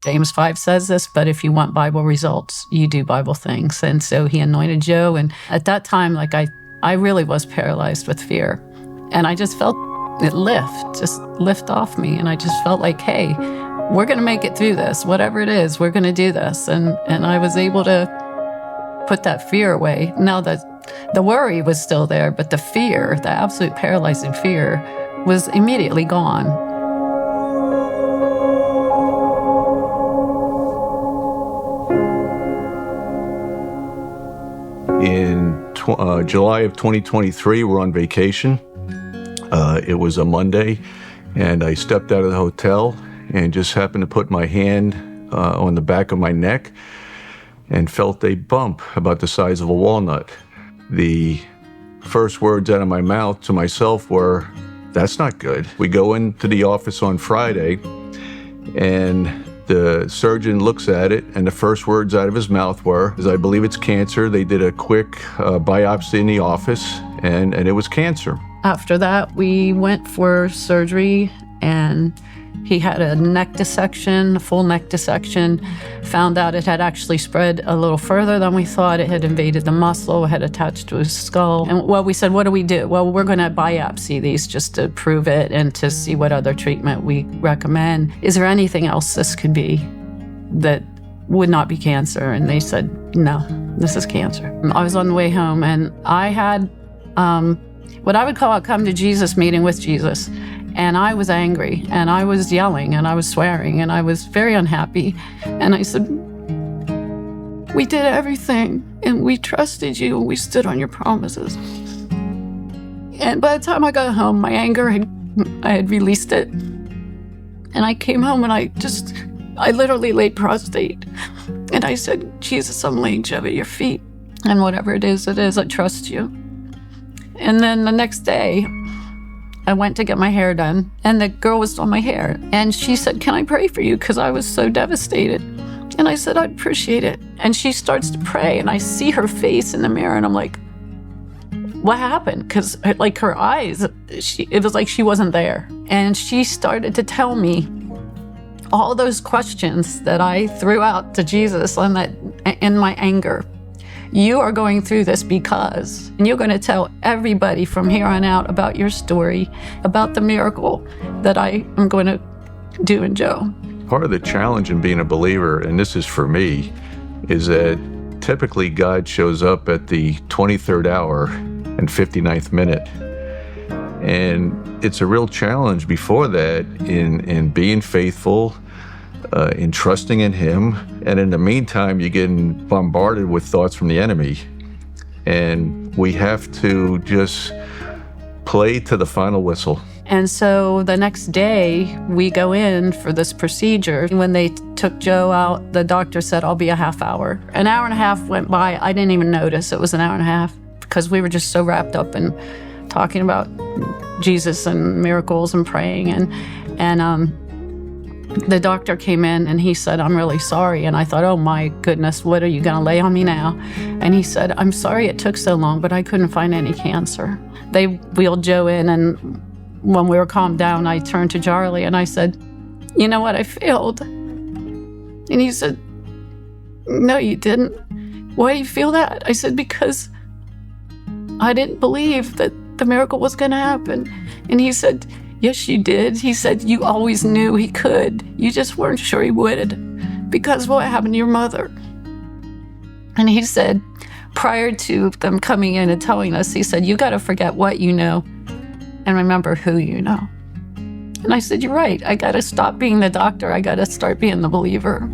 James 5 says this, but if you want Bible results, you do Bible things. And so he anointed Joe. And at that time, like I really was paralyzed with fear. And I just felt it just lift off me. And I just felt like, hey, we're going to make it through this. Whatever it is, we're going to do this. And I was able to put that fear away. Now that the worry was still there, but the fear, the absolute paralyzing fear, was immediately gone. In July of 2023, we're on vacation. It was a Monday, and I stepped out of the hotel and just happened to put my hand on the back of my neck and felt a bump about the size of a walnut. The first words out of my mouth to myself were, "That's not good." We go into the office on Friday, and the surgeon looks at it, and the first words out of his mouth were, "I believe it's cancer." They did a quick biopsy in the office, and it was cancer. After that, we went for surgery, and he had a neck dissection, a full neck dissection. Found out it had actually spread a little further than we thought. It had invaded the muscle, had attached to his skull. And well, we said, what do we do? Well, we're going to biopsy these just to prove it and to see what other treatment we recommend. Is there anything else this could be that would not be cancer? And they said, no, this is cancer. I was on the way home, and I had what I would call a come to Jesus meeting with Jesus. And I was angry, and I was yelling, and I was swearing, and I was very unhappy. And I said, we did everything, and we trusted you, and we stood on your promises. And by the time I got home, my anger, I had released it. And I came home, and I literally laid prostrate. And I said, Jesus, I'm laying Joe at your feet. And whatever it is, I trust you. And then the next day, I went to get my hair done, and the girl was on my hair. And she said, can I pray for you? Because I was so devastated. And I said, I'd appreciate it. And she starts to pray, and I see her face in the mirror, and I'm like, what happened? Because like her eyes, it was like she wasn't there. And she started to tell me all those questions that I threw out to Jesus in my anger. You are going through this because, and you're going to tell everybody from here on out about your story, about the miracle that I am going to do in Joe. Part of the challenge in being a believer, and this is for me, is that typically God shows up at the 23rd hour and 59th minute. And it's a real challenge before that in being faithful, in trusting in Him. And in the meantime, you're getting bombarded with thoughts from the enemy. And we have to just play to the final whistle. And so the next day, we go in for this procedure. When they took Joe out, the doctor said, I'll be a half hour. An hour and a half went by. I didn't even notice it was an hour and a half because we were just so wrapped up in talking about Jesus and miracles and praying. And the doctor came in and he said, I'm really sorry. And I thought, oh my goodness, what are you going to lay on me now? And he said, I'm sorry it took so long, but I couldn't find any cancer. They wheeled Joe in, and when we were calmed down, I turned to Charlie and I said, you know what, I failed. And he said, no, you didn't. Why do you feel that? I said, because I didn't believe that the miracle was going to happen. And he said, yes, you did. He said, you always knew he could. You just weren't sure he would because what happened to your mother? And he said, prior to them coming in and telling us, he said, you got to forget what you know and remember who you know. And I said, you're right. I got to stop being the doctor. I got to start being the believer.